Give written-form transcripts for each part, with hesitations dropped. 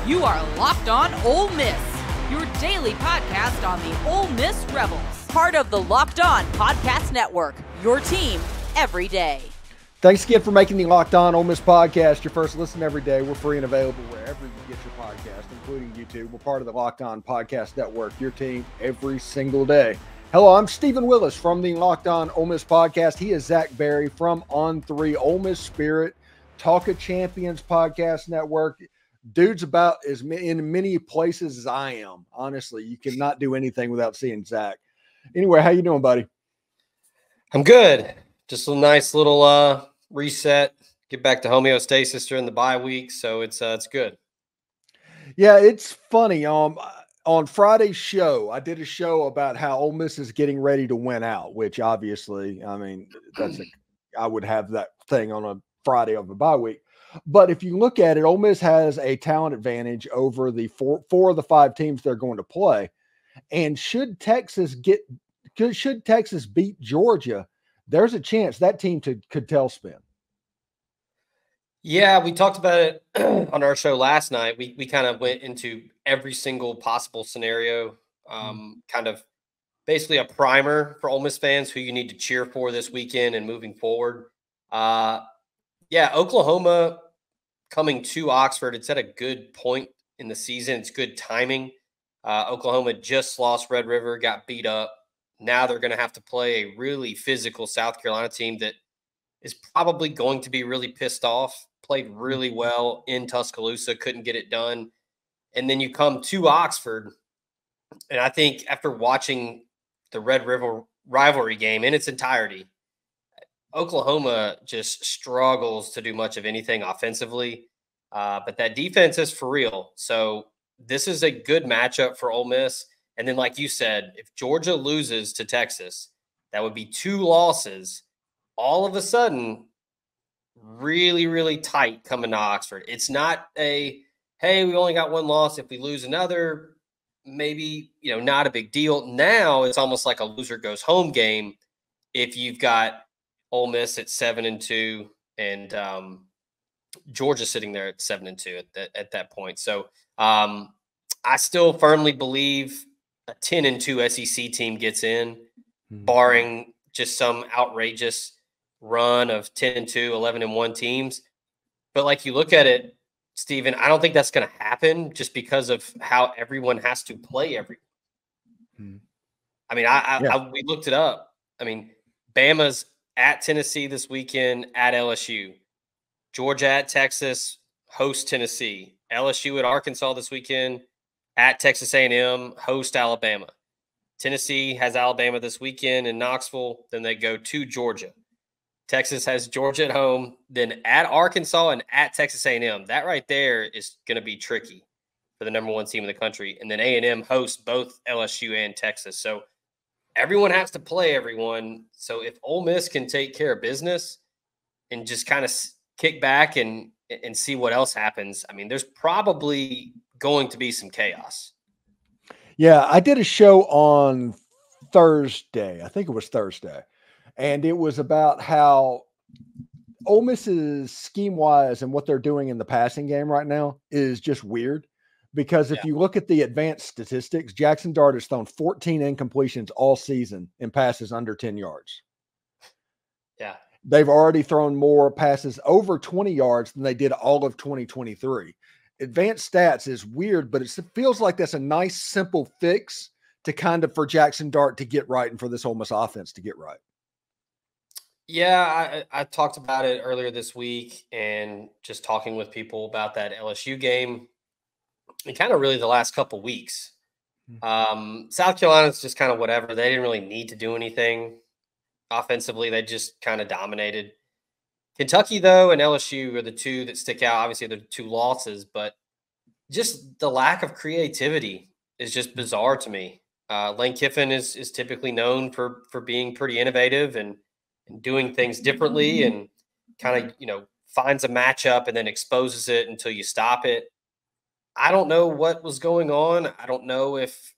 You are Locked On Ole Miss, your daily podcast on the Ole Miss Rebels. Part of the Locked On Podcast Network, your team every day. Thanks again for making the Locked On Ole Miss podcast your first listen every day. We're free and available wherever you get your podcast, including YouTube. We're part of the Locked On Podcast Network, your team every single day. Hello, I'm Steven Willis from the Locked On Ole Miss podcast. He is Zach Berry from On3, Ole Miss Spirit, Talk of Champions Podcast Network. Dude's about as in many places as I am. Honestly, you cannot do anything without seeing Zach. Anyway, how you doing, buddy? I'm good. Just a nice little reset. Get back to homeostasis during the bye week, so it's good. Yeah, it's funny. On Friday's show, I did a show about how Ole Miss is getting ready to win out, which obviously, I mean, I would have that thing on a Friday of the bye week. But if you look at it, Ole Miss has a talent advantage over the four of the five teams they're going to play. And should Texas beat Georgia, there's a chance that team could tailspin. Yeah, we talked about it on our show last night. We kind of went into every single possible scenario, kind of basically a primer for Ole Miss fans who you need to cheer for this weekend and moving forward. Yeah, Oklahoma coming to Oxford, it's at a good point in the season. It's good timing. Oklahoma just lost Red River, got beat up. Now they're going to have to play a really physical South Carolina team that is probably going to be really pissed off, played really well in Tuscaloosa, couldn't get it done. And then you come to Oxford, and I think after watching the Red River rivalry game in its entirety, Oklahoma just struggles to do much of anything offensively, but that defense is for real. So this is a good matchup for Ole Miss. And then, like you said, if Georgia loses to Texas, that would be 2 losses. All of a sudden, really, really tight coming to Oxford. It's not a, hey, we only got 1 loss. If we lose another, maybe, not a big deal. Now it's almost like a loser goes home game if you've got Ole Miss at 7-2 and Georgia sitting there at 7-2 at that point. So I still firmly believe a 10-2 SEC team gets in, barring just some outrageous run of 10-2, 11-1 teams. But like you look at it, Steven, I don't think that's going to happen just because of how everyone has to play everyone. I mean, we looked it up. I mean, Bama's at Tennessee this weekend, at LSU. Georgia at Texas, host Tennessee. LSU at Arkansas this weekend, at Texas A&M, host Alabama. Tennessee has Alabama this weekend in Knoxville. Then they go to Georgia. Texas has Georgia at home, then at Arkansas and at Texas A&M. That right there is going to be tricky for the number 1 team in the country. And then A&M hosts both LSU and Texas. So everyone has to play everyone. So if Ole Miss can take care of business and just kind of kick back and see what else happens, I mean, there's probably going to be some chaos. Yeah, I did a show on Thursday. I think it was Thursday. And it was about how Ole Miss's scheme-wise and what they're doing in the passing game right now is just weird. Because if you look at the advanced statistics, Jackson Dart has thrown 14 incompletions all season in passes under 10 yards. Yeah. They've already thrown more passes over 20 yards than they did all of 2023. Advanced stats is weird, but it feels like that's a nice, simple fix to kind of for Jackson Dart to get right and for this Ole Miss offense to get right. Yeah, I talked about it earlier this week and just talking with people about that LSU game and kind of really the last couple weeks. South Carolina's just kind of whatever. They didn't really need to do anything offensively. They just kind of dominated. Kentucky, though, and LSU are the 2 that stick out. Obviously, they're 2 losses, but just the lack of creativity is just bizarre to me. Lane Kiffin is typically known for being pretty innovative and doing things differently and kind of, finds a matchup and then exposes it until you stop it. I don't know what was going on. I don't know if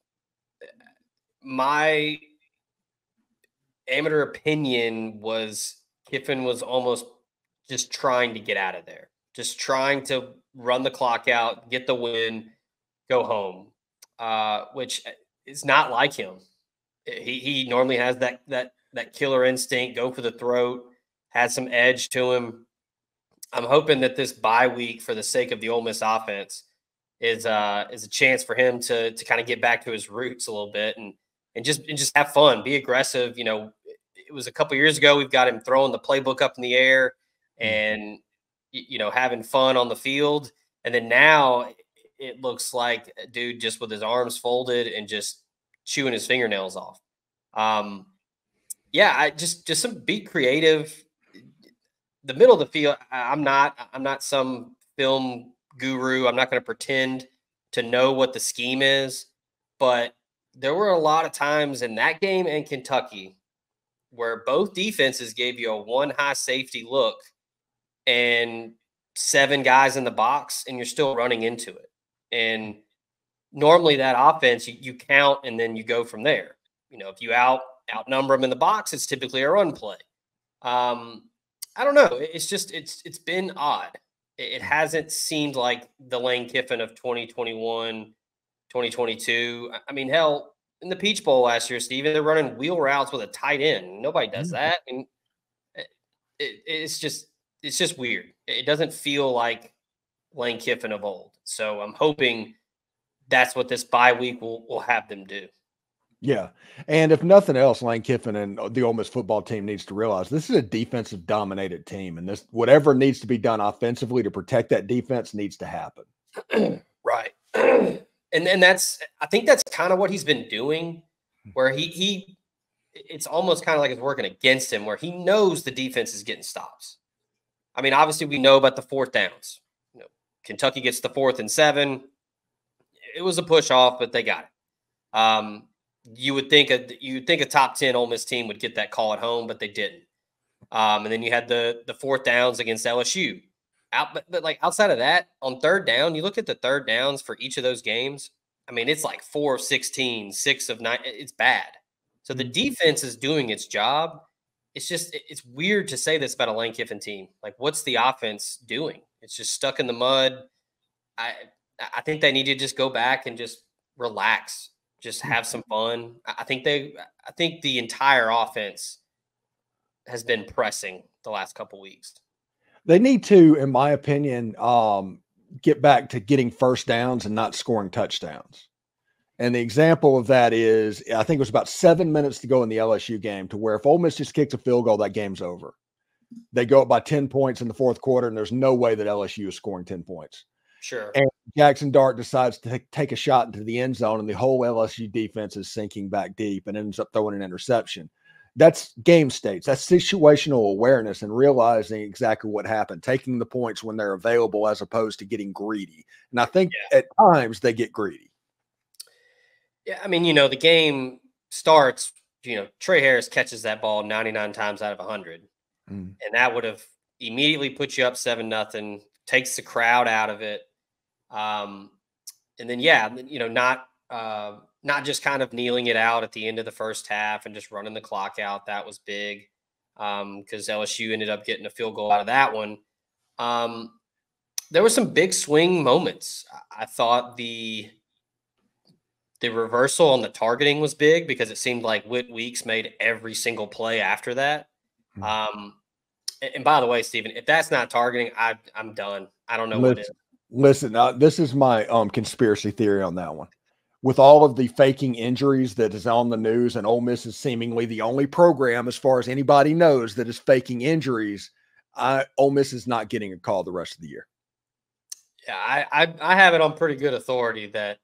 my amateur opinion was Kiffin was almost just trying to get out of there, just trying to run the clock out, get the win, go home, which is not like him. He normally has that killer instinct, go for the throat, has some edge to him. I'm hoping that this bye week, for the sake of the Ole Miss offense, is a chance for him to kind of get back to his roots a little bit and just have fun, be aggressive. It was a couple years ago we've got him throwing the playbook up in the air and having fun on the field, and then now it looks like a dude just with his arms folded and just chewing his fingernails off. I just some be creative. The middle of the field, I'm not some film guru. I'm not going to pretend to know what the scheme is, but there were a lot of times in that game and Kentucky where both defenses gave you a one high safety look and 7 guys in the box, and you're still running into it. And normally that offense, you count and then you go from there. If you outnumber them in the box, it's typically a run play. I don't know. It's been odd. It hasn't seemed like the Lane Kiffin of 2021, 2022. I mean, hell, in the Peach Bowl last year, Steven, they're running wheel routes with a tight end. Nobody does that. And it's just weird. It doesn't feel like Lane Kiffin of old. So I'm hoping that's what this bye week will have them do. Yeah. And if nothing else, Lane Kiffin and the Ole Miss football team needs to realize this is a defensive dominated team, and this, whatever needs to be done offensively to protect that defense, needs to happen. Right. And I think that's kind of what he's been doing, where it's almost kind of like it's working against him, where he knows the defense is getting stops. I mean, obviously we know about the 4th downs. Kentucky gets the 4th and 7. It was a push off, but they got it. You would think a top 10 Ole Miss team would get that call at home, but they didn't. And then you had the 4th downs against LSU. But like outside of that, on 3rd down, you look at the 3rd downs for each of those games. I mean, it's like 4 of 16, 6 of 9. It's bad. So the defense is doing its job. It's weird to say this about a Lane Kiffin team. Like, what's the offense doing? It's just stuck in the mud. I think they need to just go back and just relax, just have some fun. I think the entire offense has been pressing the last couple weeks. They need to, in my opinion, get back to getting first downs and not scoring touchdowns. And the example of that is, I think it was about 7 minutes to go in the LSU game, to where if Ole Miss just kicks a field goal, that game's over. They go up by 10 points in the 4th quarter, and there's no way that LSU is scoring 10 points. Sure. And Jackson Dart decides to take a shot into the end zone, and the whole LSU defense is sinking back deep and ends up throwing an interception. That's game states. That's situational awareness and realizing exactly what happened, taking the points when they're available as opposed to getting greedy. And I think at times they get greedy. Yeah, I mean, the game starts, Trey Harris catches that ball 99 times out of 100. And that would have immediately put you up 7-0, takes the crowd out of it. And then, not just kind of kneeling it out at the end of the first half and just running the clock out. That was big because LSU ended up getting a field goal out of that one. There were some big swing moments. I thought the reversal on the targeting was big because it seemed like Whit Weeks made every single play after that. And by the way, Steven, if that's not targeting, I'm done. I don't know what is. Listen, this is my conspiracy theory on that one. With all of the faking injuries that is on the news, and Ole Miss is seemingly the only program, as far as anybody knows, that is faking injuries, Ole Miss is not getting a call the rest of the year. Yeah, I have it on pretty good authority that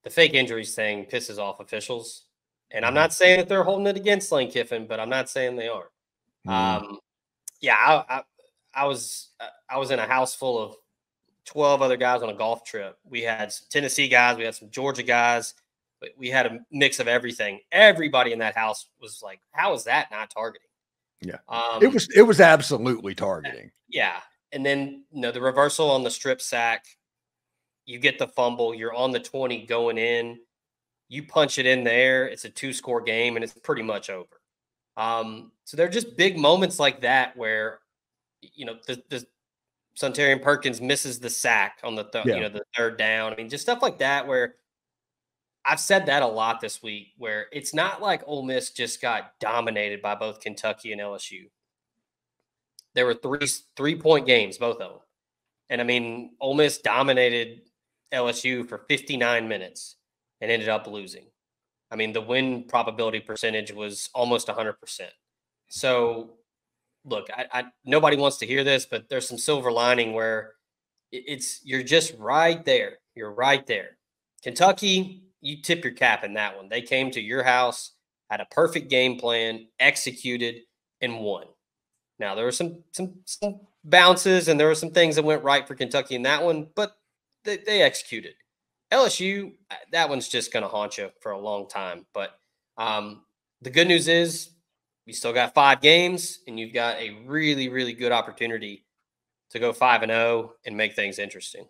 the fake injuries thing pisses off officials. And I'm not saying that they're holding it against Lane Kiffin, but I'm not saying they are. I was in a house full of 12 other guys on a golf trip. We had some Tennessee guys, we had some Georgia guys, but we had a mix of everything. Everybody in that house was like, how is that not targeting? Yeah. It was absolutely targeting. Yeah. And then, the reversal on the strip sack, you get the fumble, you're on the 20 going in, you punch it in there, it's a 2-score game, and it's pretty much over. So they're just big moments like that where, the Sunterian Perkins misses the sack on the the third down. I mean, just stuff like that where I've said that a lot this week, where it's not like Ole Miss just got dominated by both Kentucky and LSU. There were three-point games, both of them. And I mean, Ole Miss dominated LSU for 59 minutes and ended up losing. I mean, the win probability percentage was almost 100%. So, look, I nobody wants to hear this, but there's some silver lining where you're just right there. You're right there. Kentucky, you tip your cap in that one. They came to your house, had a perfect game plan, executed, and won. Now, there were some bounces and there were some things that went right for Kentucky in that one, but they executed. LSU, that one's just going to haunt you for a long time. But the good news is you still got 5 games, and you've got a really, really good opportunity to go 5-0 and make things interesting.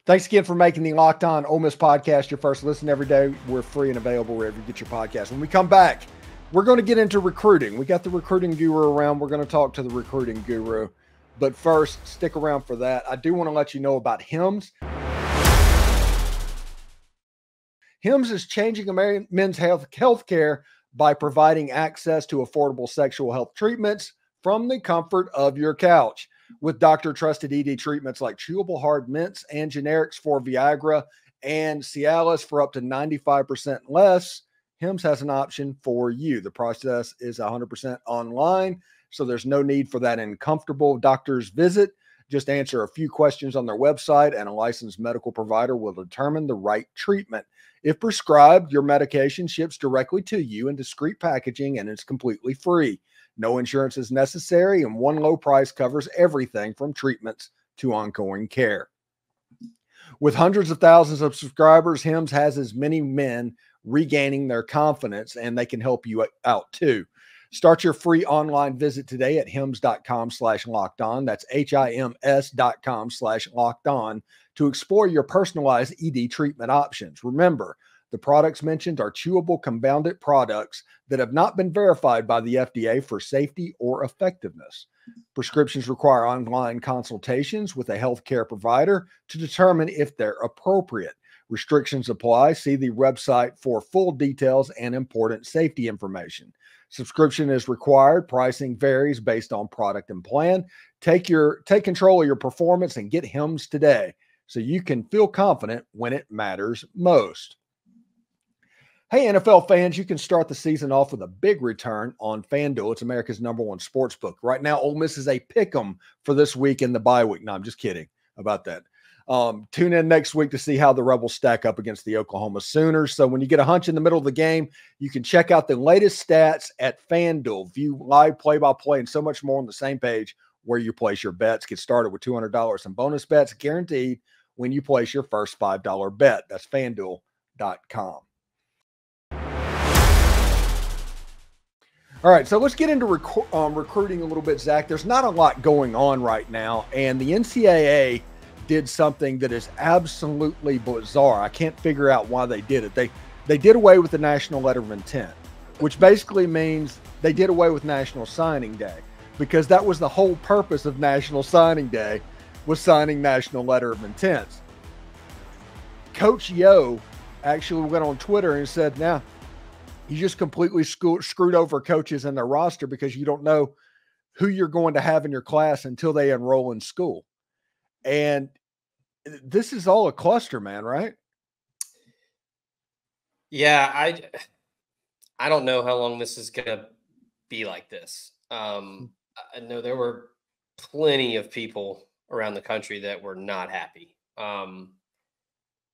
Thanks again for making the Locked On Ole Miss podcast your first listen every day. We're free and available wherever you get your podcast. When we come back, we're going to get into recruiting. We got the recruiting guru around. We're going to talk to the recruiting guru. But first, stick around for that. I do want to let you know about HIMS. HIMS is changing men's health care by providing access to affordable sexual health treatments from the comfort of your couch. With doctor-trusted ED treatments like chewable hard mints and generics for Viagra and Cialis for up to 95% less, HIMS has an option for you. The process is 100% online, so there's no need for that uncomfortable doctor's visit. Just answer a few questions on their website, and a licensed medical provider will determine the right treatment. If prescribed, your medication ships directly to you in discreet packaging, and it's completely free. No insurance is necessary, and one low price covers everything from treatments to ongoing care. With hundreds of thousands of subscribers, HIMS has as many men regaining their confidence, and they can help you out too. Start your free online visit today at hims.com/lockedon. That's HIMS.com/lockedon to explore your personalized ED treatment options. Remember, the products mentioned are chewable compounded products that have not been verified by the FDA for safety or effectiveness. Prescriptions require online consultations with a healthcare provider to determine if they're appropriate. Restrictions apply. See the website for full details and important safety information. Subscription is required. Pricing varies based on product and plan. Take control of your performance and get HIMS today so you can feel confident when it matters most. Hey, NFL fans, you can start the season off with a big return on FanDuel. It's America's #1 sports book. Right now, Ole Miss is a pick'em for this week in the bye week. No, I'm just kidding about that. Tune in next week to see how the Rebels stack up against the Oklahoma Sooners. So when you get a hunch in the middle of the game, you can check out the latest stats at FanDuel. View live play-by-play and so much more on the same page where you place your bets. Get started with $200 in bonus bets guaranteed when you place your first $5 bet. That's FanDuel.com. All right, so let's get into recruiting a little bit, Zach. There's not a lot going on right now, and the NCAA did something that is absolutely bizarre. I can't figure out why they did it. They did away with the National Letter of Intent, which basically means they did away with National Signing Day, because that was the whole purpose of National Signing Day, was signing National Letter of Intents. Coach Yo actually went on Twitter and said, now, you just completely screwed over coaches and their roster because you don't know who you're going to have in your class until they enroll in school. And this is all a cluster, man, right? Yeah, I don't know how long this is going to be like this. I know there were plenty of people around the country that were not happy.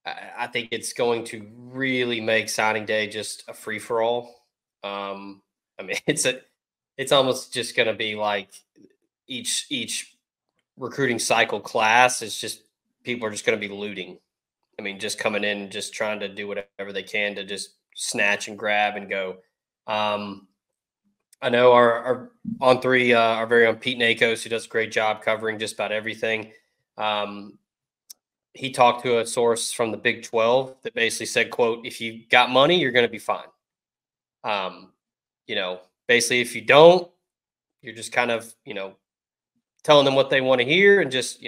I think it's going to really make signing day just a free for all. I mean, it's almost just going to be like each recruiting cycle class is just people are just going to be looting. I mean, just coming in, just trying to do whatever they can to just snatch and grab and go. I know our on three, our very own Pete Nakos, who does a great job covering just about everything. He talked to a source from the Big 12 that basically said, quote, if you got money, you're going to be fine. Basically if you don't, you're just kind of, telling them what they want to hear and just,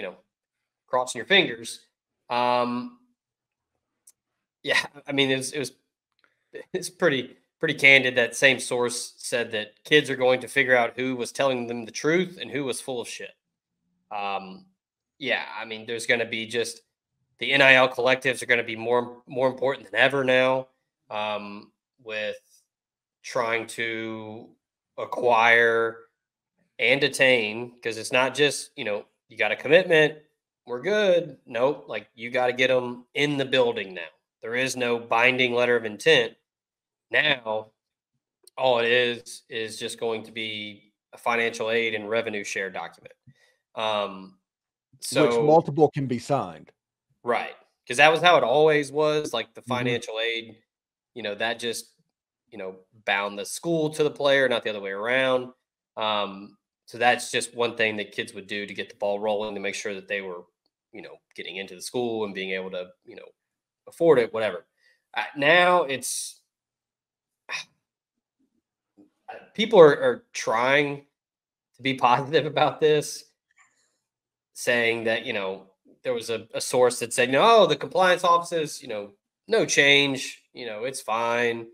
crossing your fingers. Yeah, I mean, it's pretty candid. That same source said that kids are going to figure out who was telling them the truth and who was full of shit. Yeah, I mean, there's going to be just the NIL collectives are going to be more important than ever now, with trying to acquire and attain, because it's not just, you got a commitment, we're good. Nope, like you got to get them in the building now. There is no binding letter of intent. Now, all it is just going to be a financial aid and revenue share document. Which multiple can be signed. Right. Because that was how it always was. Like the financial aid, that just, bound the school to the player, not the other way around. So that's just one thing that kids would do to get the ball rolling, to make sure that they were, getting into the school and being able to, afford it, whatever. Now it's people are trying to be positive about this, saying that, there was a source that said, no, the compliance offices, no change, it's fine.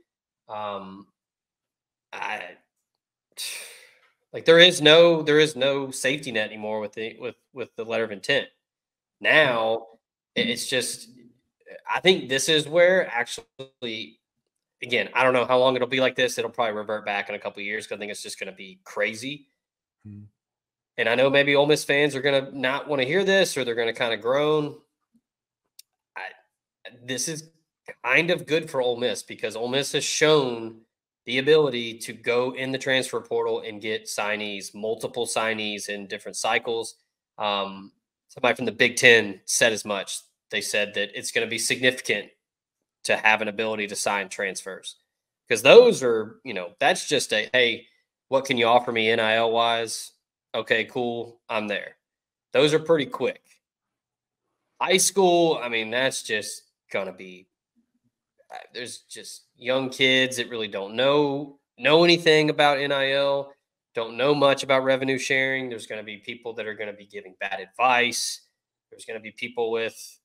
Like there is no safety net anymore with the letter of intent. Now it's just, I think this is where actually, again, I don't know how long it'll be like this. It'll probably revert back in a couple of years, because I think it's just going to be crazy. And I know maybe Ole Miss fans are going to not want to hear this, or they're going to kind of groan. This is kind of good for Ole Miss, because Ole Miss has shown the ability to go in the transfer portal and get signees, multiple signees in different cycles. Somebody from the Big Ten said as much. They said that it's going to be significant to have an ability to sign transfers, because those are, that's just a, hey, what can you offer me NIL wise? Okay, cool, I'm there. Those are pretty quick. High school, I mean, that's just going to be, there's just young kids that really don't know anything about NIL, don't know much about revenue sharing. There's going to be people that are going to be giving bad advice. There's going to be people with,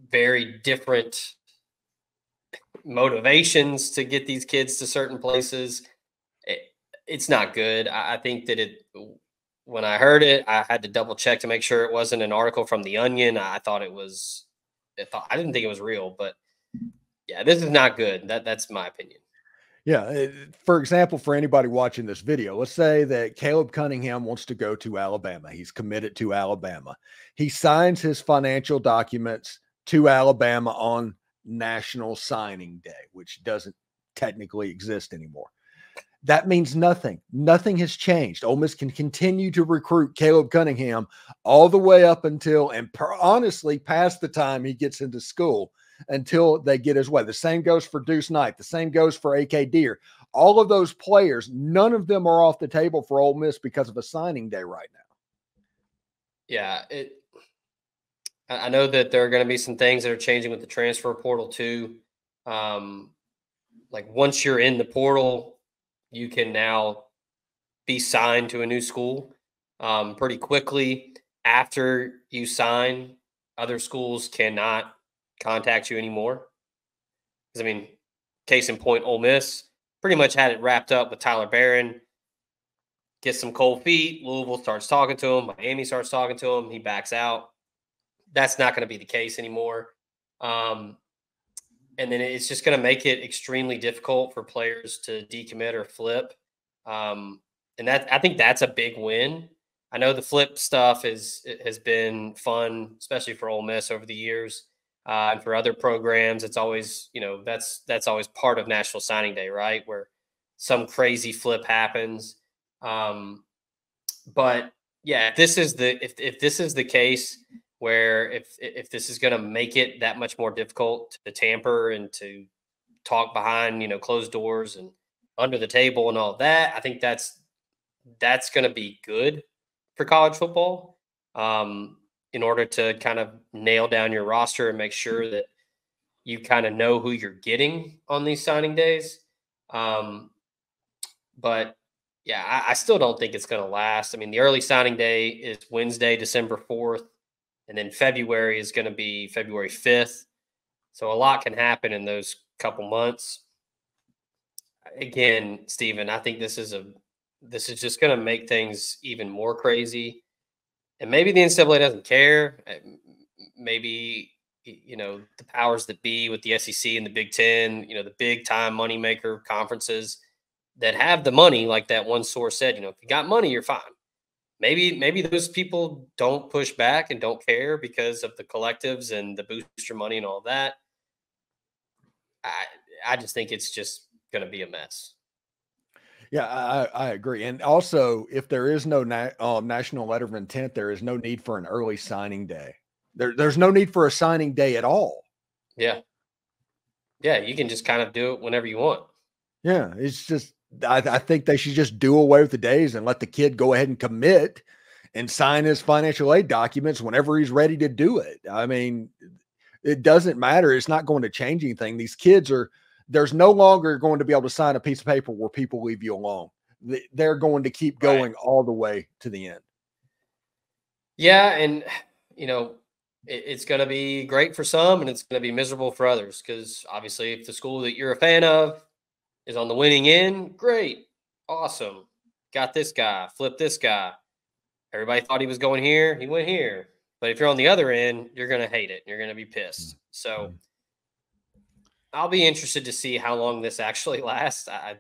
very different motivations to get these kids to certain places. It's not good. I think that when I heard it, I had to double check to make sure it wasn't an article from The Onion. I didn't think it was real, but yeah, this is not good. That's my opinion. Yeah. For example, for anybody watching this video, let's say that Caleb Cunningham wants to go to Alabama. He's committed to Alabama. He signs his financial documents to Alabama on National Signing Day, which doesn't technically exist anymore. That means nothing. Nothing has changed. Ole Miss can continue to recruit Caleb Cunningham all the way up until, and honestly, past the time he gets into school, until they get his way. The same goes for Deuce Knight. The same goes for AK Deer. All of those players, none of them are off the table for Ole Miss because of a signing day right now. Yeah, I know that there are going to be some things that are changing with the transfer portal too. Like once you're in the portal, you can now be signed to a new school pretty quickly. After you sign, other schools cannot contact you anymore. Because, I mean, case in point, Ole Miss pretty much had it wrapped up with Tyler Barron. Gets some cold feet. Louisville starts talking to him. Miami starts talking to him. He backs out. That's not going to be the case anymore. And then it's just going to make it extremely difficult for players to decommit or flip. And I think that's a big win. I know the flip stuff has been fun, especially for Ole Miss over the years. And for other programs, it's always, that's always part of National Signing Day, right? Where some crazy flip happens. But yeah, if this is the case where if this is going to make it that much more difficult to tamper and to talk behind, closed doors and under the table and all of that, I think that's going to be good for college football. In order to kind of nail down your roster and make sure that you kind of know who you're getting on these signing days. But Yeah, I still don't think it's going to last. I mean, the early signing day is Wednesday, December 4th, and then February is going to be February 5th. So a lot can happen in those couple months. Again, Steven, I think this is just going to make things even more crazy. And maybe the NCAA doesn't care. Maybe the powers that be with the SEC and the Big Ten, the big time moneymaker conferences that have the money, like that one source said, if you got money, you're fine. Maybe those people don't push back and don't care because of the collectives and the booster money and all that. I just think it's just going to be a mess. Yeah, I agree. And also, if there is no national letter of intent, there is no need for an early signing day. There's no need for a signing day at all. Yeah. Yeah, you can just kind of do it whenever you want. Yeah, it's just I think they should just do away with the days and let the kid go ahead and commit and sign his financial aid documents whenever he's ready to do it. I mean, it doesn't matter. It's not going to change anything. These kids there's no longer going to be able to sign a piece of paper where people leave you alone. They're going to keep going all the way to the end. Yeah. And, it's going to be great for some and it's going to be miserable for others. Because obviously, if the school that you're a fan of is on the winning end, great. Awesome. Got this guy, flip this guy. Everybody thought he was going here. He went here. But if you're on the other end, you're going to hate it. You're going to be pissed. So I'll be interested to see how long this actually lasts. I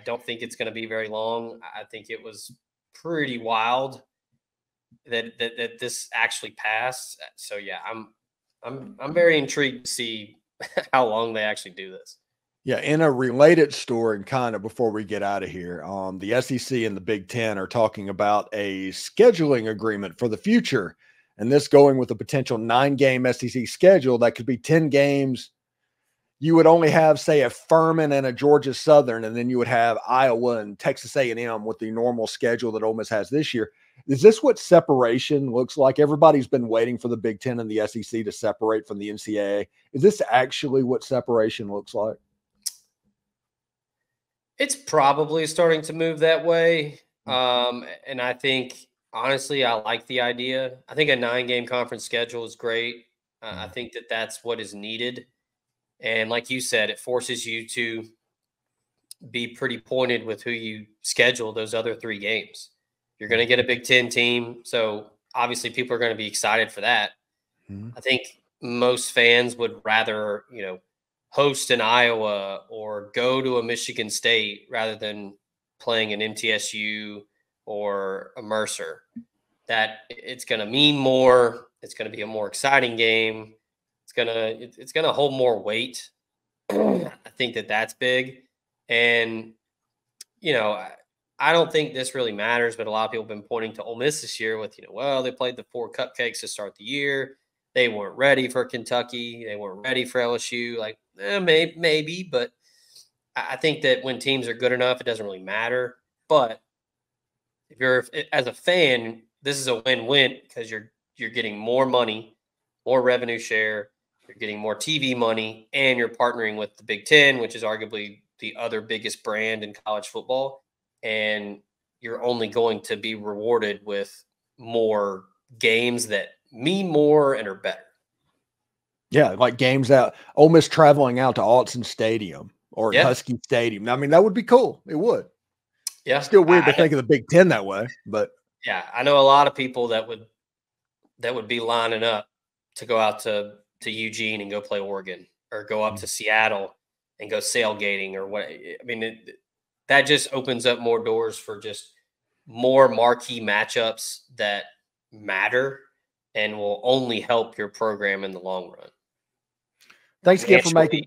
don't think it's going to be very long. I think it was pretty wild that this actually passed. So yeah, I'm very intrigued to see how long they actually do this. Yeah, in a related story, and kind of before we get out of here, the SEC and the Big Ten are talking about a scheduling agreement for the future, and this going with a potential 9-game SEC schedule that could be 10 games. You would only have, say, a Furman and a Georgia Southern, and then you would have Iowa and Texas A&M with the normal schedule that Ole Miss has this year. Is this what separation looks like? Everybody's been waiting for the Big Ten and the SEC to separate from the NCAA. Is this actually what separation looks like? It's probably starting to move that way. And I think, honestly, I like the idea. I think a 9-game conference schedule is great. I think that that's what is needed. And like you said, it forces you to be pretty pointed with who you schedule those other 3 games. You're going to get a Big Ten team. So obviously people are going to be excited for that. I think most fans would rather, host in Iowa or go to a Michigan State rather than playing an MTSU or a Mercer. That it's going to mean more. It's going to be a more exciting game. It's gonna hold more weight. I think that's big. And, I don't think this really matters, but a lot of people have been pointing to Ole Miss this year with, well, they played the 4 cupcakes to start the year. They weren't ready for Kentucky. They weren't ready for LSU. Like, maybe, but I think that when teams are good enough, it doesn't really matter. But if you're, as a fan, this is a win-win because you're getting more money, more revenue share. You're getting more TV money, and you're partnering with the Big Ten, which is arguably the other biggest brand in college football. And you're only going to be rewarded with more games that mean more and are better. Yeah, like games out, Ole Miss traveling out to Autzen Stadium or Husky Stadium. I mean, that would be cool. It would. Yeah. Still weird to think of the Big Ten that way, but yeah, I know a lot of people that would be lining up to go out to Eugene and go play Oregon, or go up to Seattle and go sailgating, or what. I mean, that just opens up more doors for just more marquee matchups that matter and will only help your program in the long run. Thanks again for making.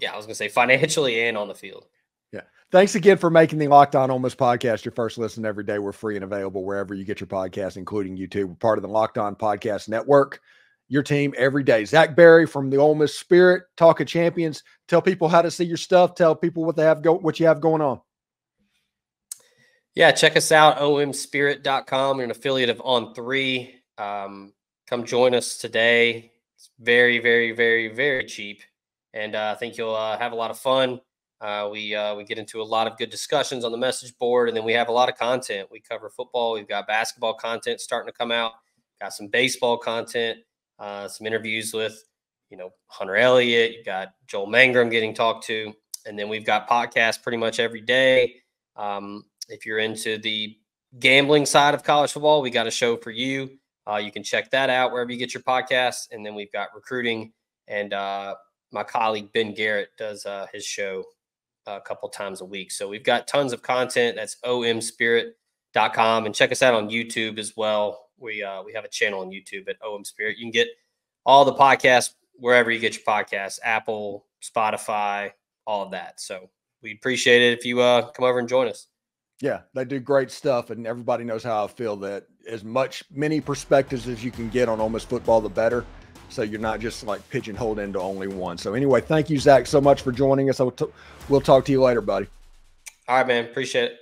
Yeah, I was going to say financially and on the field. Yeah. Thanks again for making the Locked On Ole Miss podcast your first listen every day. We're free and available wherever you get your podcasts, including YouTube. We're part of the Locked On Podcast Network. Your team every day. Zach Berry from the Ole Miss Spirit, Talk of Champions. Tell people how to see your stuff. Tell people what you have going on. Yeah, check us out, omspirit.com. We're an affiliate of On3. Come join us today. It's very, very, very, very cheap. And I think you'll have a lot of fun. We get into a lot of good discussions on the message board, and then we have a lot of content. We cover football. We've got basketball content starting to come out. Got some baseball content, some interviews with, Hunter Elliott. You got Joel Mangrum getting talked to, and then we've got podcasts pretty much every day. If you're into the gambling side of college football, we got a show for you. You can check that out wherever you get your podcasts. And then we've got recruiting, and my colleague Ben Garrett does his show a couple times a week. So we've got tons of content. That's omspirit.com, and check us out on YouTube as well. We have a channel on YouTube at omspirit. You can get all the podcasts wherever you get your podcasts, Apple, Spotify, all of that. So we appreciate it if you come over and join us. Yeah, they do great stuff, and everybody knows how I feel that many perspectives as you can get on Ole Miss football, the better. So you're not just like pigeonholed into only one. So anyway, thank you, Zach, so much for joining us. We'll talk to you later, buddy. All right, man. Appreciate it.